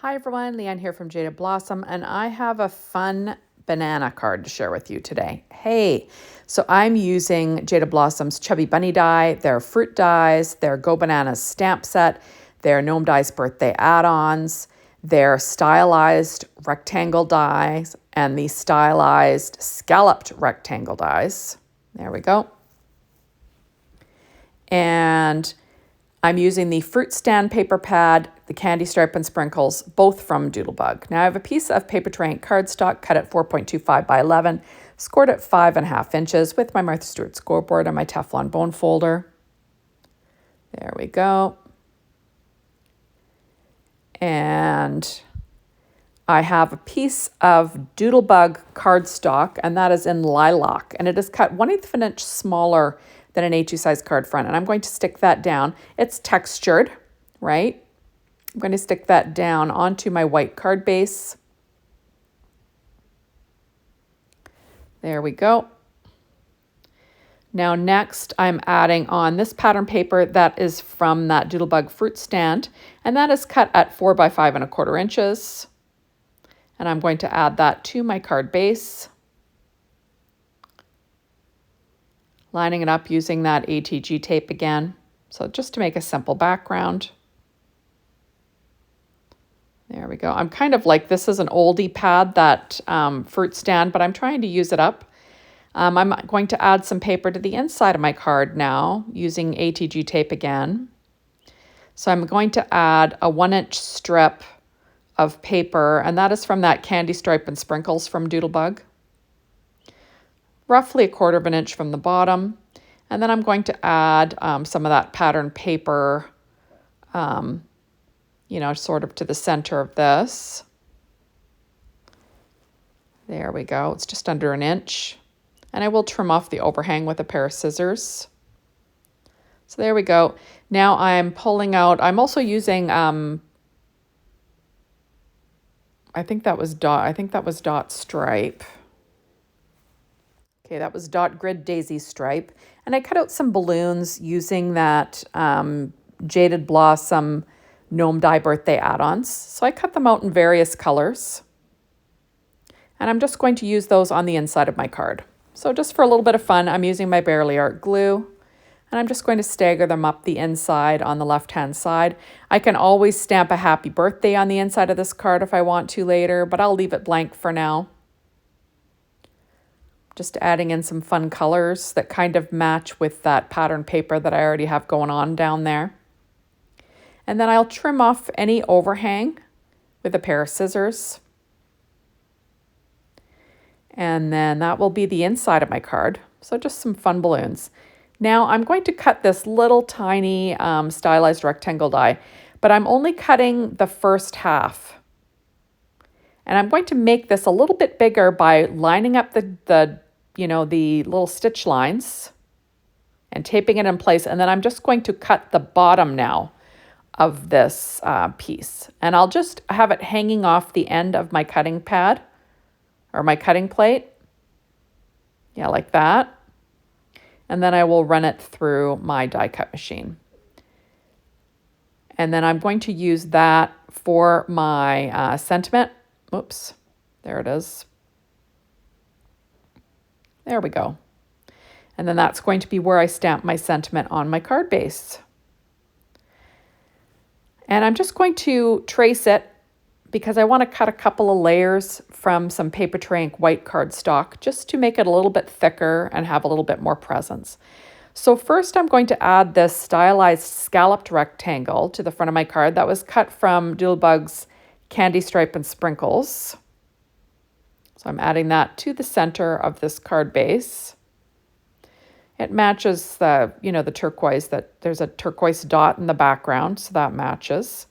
Hi everyone, Leanne here from Jaded Blossom, and I have a fun banana card to share with you today. Hey, so I'm using Jaded Blossom's Chubby Bunny die, their fruit dies, their Go Bananas stamp set, their Gnome Dies birthday add-ons, their stylized rectangle dies, and the stylized scalloped rectangle dies. There we go. And I'm using the fruit stand paper pad, the candy stripe and sprinkles, both from Doodlebug. Now I have a piece of Papertronic cardstock cut at 4.25 by 11, scored at 5.5 inches with my Martha Stewart scoreboard and my Teflon bone folder. There we go. And I have a piece of Doodlebug cardstock, and that is in lilac, and it is cut 1/8 of an inch smaller than an A2 size card front, and I'm going to stick that down. It's textured, right? I'm going to stick that down onto my white card base. There we go. Now next I'm adding on this pattern paper that is from that Doodlebug fruit stand, and that is cut at 4 by 5.25 inches. And I'm going to add that to my card base. Lining it up using that ATG tape again. So just to make a simple background. There we go. I'm kind of like, this is an oldie pad, that fruit stand, but I'm trying to use it up. I'm going to add some paper to the inside of my card now using ATG tape again. So I'm going to add a 1-inch strip of paper, and that is from that candy stripe and sprinkles from Doodlebug. Roughly 1/4 of an inch from the bottom. And then I'm going to add some of that pattern paper, sort of to the center of this. There we go. It's just under an inch. And I will trim off the overhang with a pair of scissors. So there we go. Now I'm pulling out, I'm also using, I think that was dot stripe. Okay, that was dot grid daisy stripe. And I cut out some balloons using that Jaded Blossom Gnome Die birthday add-ons. So I cut them out in various colors. And I'm just going to use those on the inside of my card. So just for a little bit of fun, I'm using my Bearly Art glue. And I'm just going to stagger them up the inside on the left-hand side. I can always stamp a happy birthday on the inside of this card if I want to later, but I'll leave it blank for now. Just adding in some fun colors that kind of match with that pattern paper that I already have going on down there. And then I'll trim off any overhang with a pair of scissors. And then that will be the inside of my card. So just some fun balloons. Now I'm going to cut this little tiny stylized rectangle die, but I'm only cutting the first half. And I'm going to make this a little bit bigger by lining up the little stitch lines and taping it in place. And then I'm just going to cut the bottom now of this piece. And I'll just have it hanging off the end of my cutting pad or my cutting plate. Yeah, like that. And then I will run it through my die cut machine. And then I'm going to use that for my sentiment. Oops, there it is. There we go. And then that's going to be where I stamp my sentiment on my card base. And I'm just going to trace it because I want to cut a couple of layers from some Papertronic white cardstock just to make it a little bit thicker and have a little bit more presence. So first I'm going to add this stylized scalloped rectangle to the front of my card that was cut from Doodlebug's candy stripe and sprinkles. So I'm adding that to the center of this card base. It matches the turquoise, that there's a turquoise dot in the background, so that matches.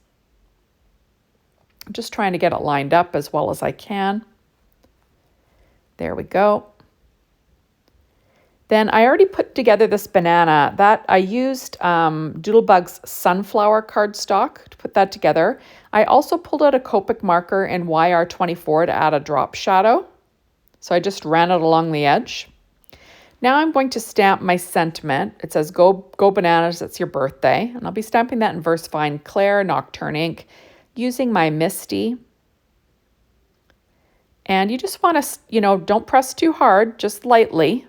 I'm just trying to get it lined up as well as I can. There we go. Then I already put together this banana that I used Doodlebug's sunflower cardstock to put that together. I also pulled out a Copic marker in YR24 to add a drop shadow. So I just ran it along the edge. Now I'm going to stamp my sentiment. It says, go bananas, it's your birthday. And I'll be stamping that in VersaFine Clair Nocturne ink, using my Misty. And you just want to, don't press too hard, just lightly.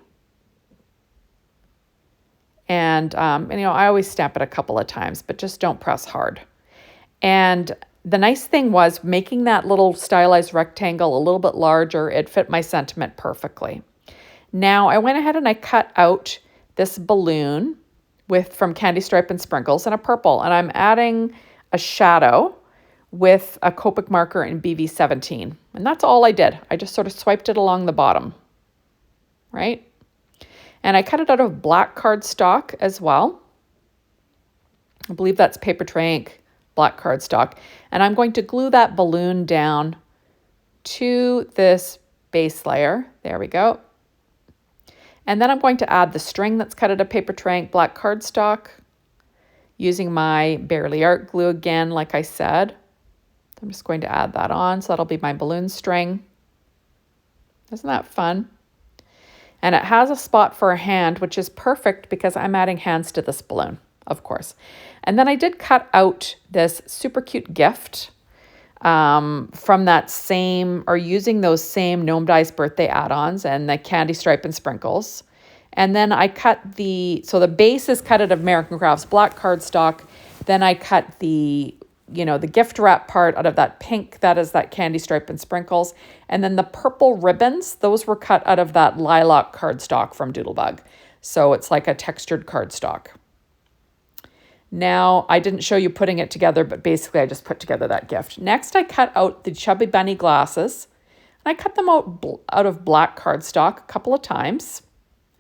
And I always stamp it a couple of times, but just don't press hard. And the nice thing was making that little stylized rectangle a little bit larger. It fit my sentiment perfectly. Now I went ahead and I cut out this balloon from Candy Stripe and Sprinkles in a purple, and I'm adding a shadow with a Copic marker in BV17. And that's all I did. I just sort of swiped it along the bottom, right? And I cut it out of black cardstock as well. I believe that's Papertrey Ink black cardstock. And I'm going to glue that balloon down to this base layer. There we go. And then I'm going to add the string that's cut out of Papertrey Ink black cardstock using my Bearly Art glue again, like I said. I'm just going to add that on, so that'll be my balloon string. Isn't that fun? And it has a spot for a hand, which is perfect because I'm adding hands to this balloon, of course. And then I did cut out this super cute gift from that same, or using those same Gnome Dies birthday add-ons and the Candy Stripe and Sprinkles. And then I cut so the base is cut out of American Crafts black cardstock. Then I cut the gift wrap part out of that pink, that is that Candy Stripe and Sprinkles. And then the purple ribbons, those were cut out of that lilac cardstock from Doodlebug. So it's like a textured cardstock. Now, I didn't show you putting it together, but basically I just put together that gift. Next, I cut out the Chubby Bunny glasses. And I cut them out of black cardstock a couple of times.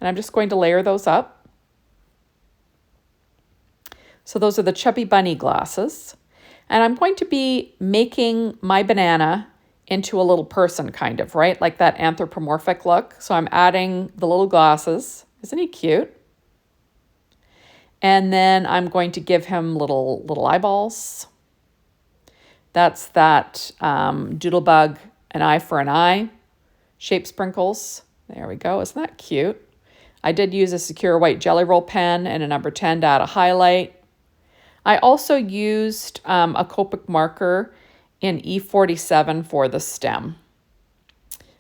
And I'm just going to layer those up. So those are the Chubby Bunny glasses. And I'm going to be making my banana into a little person, kind of, right? Like that anthropomorphic look. So I'm adding the little glasses. Isn't he cute? And then I'm going to give him little eyeballs. That's that Doodlebug, an eye for an eye shape sprinkles. There we go. Isn't that cute? I did use a secure white Jelly Roll pen and a number 10 to add a highlight. I also used a Copic marker in E47 for the stem.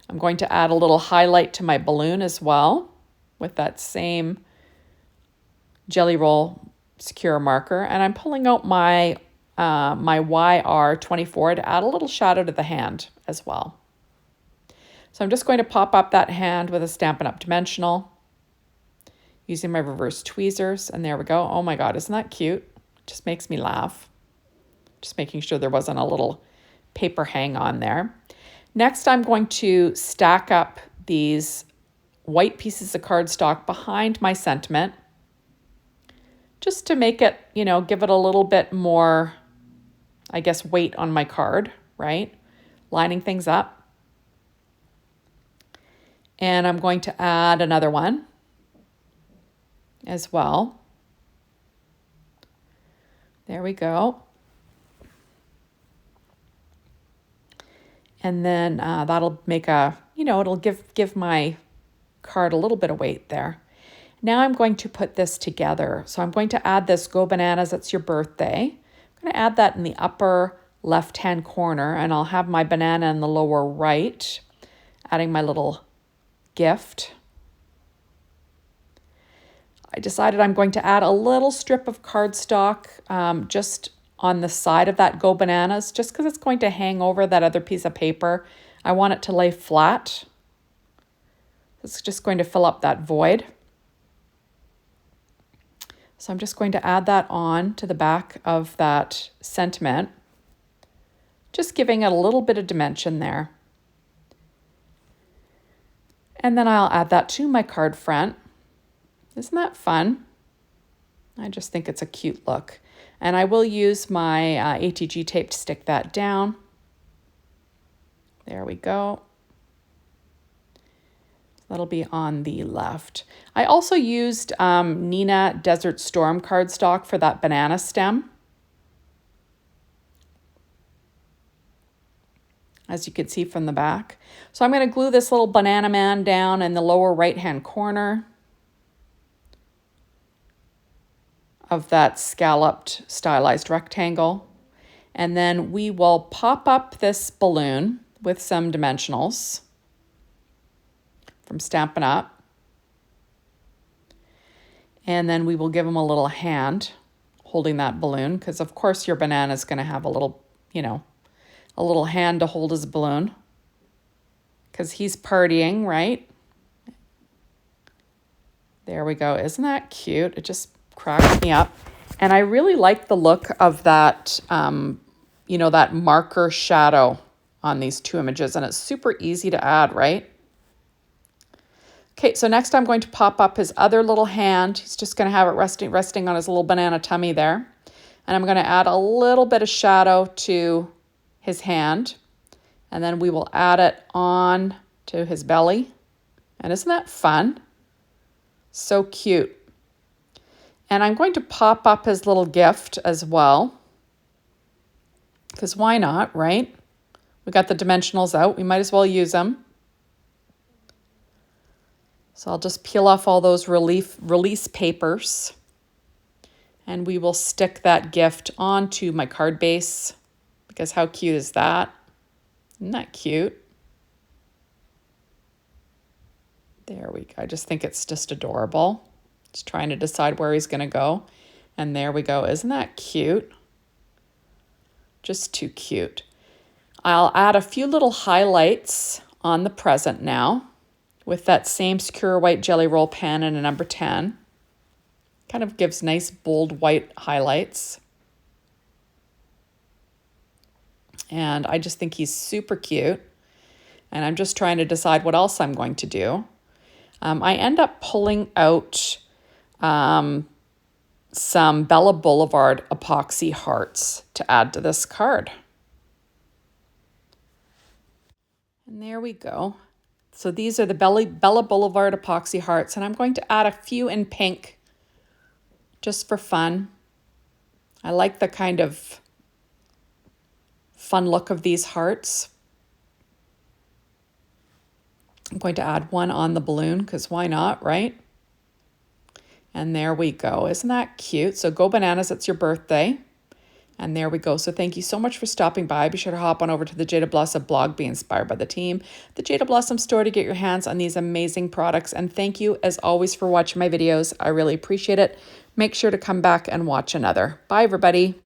I'm going to add a little highlight to my balloon as well with that same Jelly Roll secure marker. And I'm pulling out my YR24 to add a little shadow to the hand as well. So I'm just going to pop up that hand with a Stampin' Up! Dimensional using my reverse tweezers. And there we go. Oh my God, isn't that cute? Just makes me laugh. Just making sure there wasn't a little paper hang on there. Next, I'm going to stack up these white pieces of cardstock behind my sentiment, just to make it, give it a little bit more, I guess, weight on my card, right? Lining things up. And I'm going to add another one as well. There we go. And then that'll make it'll give my card a little bit of weight there. Now I'm going to put this together. So I'm going to add this Go Bananas, It's Your Birthday. I'm going to add that in the upper left-hand corner, and I'll have my banana in the lower right, adding my little gift. I decided I'm going to add a little strip of cardstock just on the side of that Go Bananas, just because it's going to hang over that other piece of paper. I want it to lay flat. It's just going to fill up that void. So I'm just going to add that on to the back of that sentiment, just giving it a little bit of dimension there. And then I'll add that to my card front. Isn't that fun? I just think it's a cute look. And I will use my ATG tape to stick that down. There we go. That'll be on the left. I also used Neenah Desert Storm cardstock for that banana stem. As you can see from the back. So I'm going to glue this little banana man down in the lower right-hand corner of that scalloped stylized rectangle. And then we will pop up this balloon with some dimensionals from Stampin' Up. And then we will give him a little hand holding that balloon, because of course your banana is going to have a little, you know, a little hand to hold his balloon, because he's partying, right? There we go. Isn't that cute? It just cracks me up. And I really like the look of that, you know, that marker shadow on these two images. And it's super easy to add, right? Okay, so next I'm going to pop up his other little hand. He's just going to have it resting on his little banana tummy there. And I'm going to add a little bit of shadow to his hand. And then we will add it on to his belly. And isn't that fun? So cute. And I'm going to pop up his little gift as well, because why not, right? We got the dimensionals out. We might as well use them. So I'll just peel off all those release papers, and we will stick that gift onto my card base, because how cute is that? Isn't that cute? There we go. I just think it's just adorable. Just trying to decide where he's going to go. And there we go. Isn't that cute? Just too cute. I'll add a few little highlights on the present now with that same Secure White Jelly Roll pen and a number 10. Kind of gives nice bold white highlights. And I just think he's super cute. And I'm just trying to decide what else I'm going to do. I end up pulling out some Bella Boulevard epoxy hearts to add to this card. And there we go. So these are the Bella Boulevard epoxy hearts, and I'm going to add a few in pink just for fun. I like the kind of fun look of these hearts. I'm going to add one on the balloon, because why not, right? And there we go. Isn't that cute? So go bananas, it's your birthday. And there we go. So thank you so much for stopping by. Be sure to hop on over to the Jada Blossom blog, Be Inspired by the Team, the Jada Blossom store, to get your hands on these amazing products. And thank you, as always, for watching my videos. I really appreciate it. Make sure to come back and watch another. Bye, everybody.